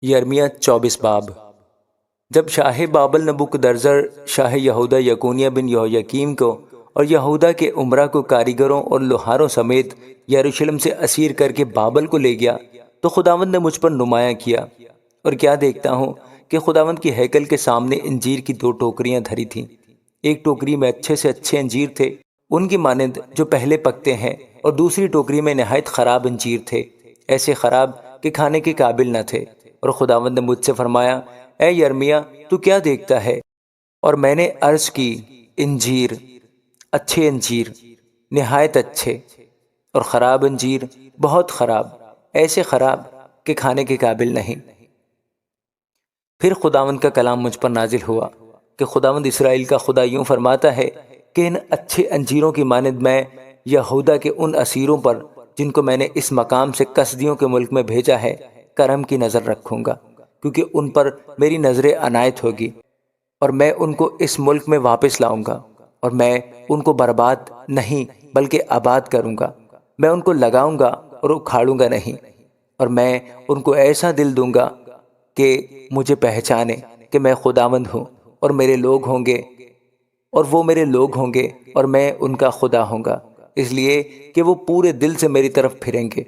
یرمیہ 24 باب۔ جب شاہ بابل نبوکدرزر شاہ یہودہ یکونیہ بن یہویاکیم کو اور یہودہ کے امراء کو کاریگروں اور لوہاروں سمیت یروشلم سے اسیر کر کے بابل کو لے گیا تو خداوند نے مجھ پر نمایاں کیا، اور کیا دیکھتا ہوں کہ خداوند کی ہیکل کے سامنے انجیر کی 2 ٹوکریاں دھری تھیں۔ ایک ٹوکری میں اچھے سے اچھے انجیر تھے، ان کی مانند جو پہلے پکتے ہیں، اور دوسری ٹوکری میں نہایت خراب انجیر تھے، ایسے خراب کہ کھانے کے قابل نہ تھے۔ اور خداوند نے مجھ سے فرمایا، اے یرمیہ، تو کیا دیکھتا ہے؟ اور میں نے عرض کی، انجیر، اچھے انجیر، نہایت اچھے، اور خراب انجیر، بہت خراب، ایسے خراب کہ کھانے کے قابل نہیں۔ پھر خداوند کا کلام مجھ پر نازل ہوا کہ خداوند اسرائیل کا خدا یوں فرماتا ہے کہ ان اچھے انجیروں کی مانند میں یہودہ کے ان اسیروں پر جن کو میں نے اس مقام سے کسدیوں کے ملک میں بھیجا ہے کرم کی نظر رکھوں گا، کیونکہ ان پر میری نظر عنایت ہوگی، اور میں ان کو اس ملک میں واپس لاؤں گا، اور میں ان کو برباد نہیں بلکہ آباد کروں گا۔ میں ان کو لگاؤں گا اور اکھاڑوں گا نہیں، اور میں ان کو ایسا دل دوں گا کہ مجھے پہچانے کہ میں خداوند ہوں، اور میرے لوگ ہوں گے اور وہ میرے لوگ ہوں گے، اور میں ان کا خدا ہوں گا، اس لیے کہ وہ پورے دل سے میری طرف پھریں گے۔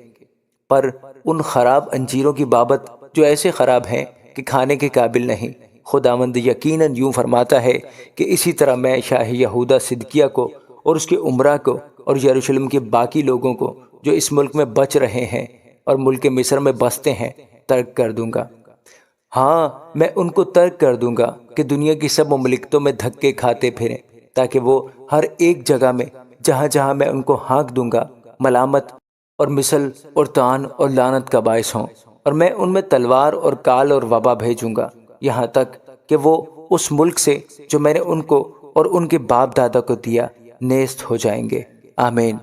پر ان خراب انجیروں کی بابت جو ایسے خراب ہیں کہ کھانے کے قابل نہیں، خداوند یقیناً یوں فرماتا ہے کہ اسی طرح میں شاہ یہودہ صدقیہ کو اور اس کے امراء کو اور یروشلم کے باقی لوگوں کو جو اس ملک میں بچ رہے ہیں اور ملک مصر میں بستے ہیں ترک کر دوں گا۔ ہاں، میں ان کو ترک کر دوں گا کہ دنیا کی سب مملکتوں میں دھکے کھاتے پھریں، تاکہ وہ ہر ایک جگہ میں جہاں جہاں میں ان کو ہانک دوں گا ملامت اور مثل اور طعن اور لعنت کا باعث ہوں، اور میں ان میں تلوار اور کال اور وبا بھیجوں گا، یہاں تک کہ وہ اس ملک سے جو میں نے ان کو اور ان کے باپ دادا کو دیا نیست ہو جائیں گے۔ آمین۔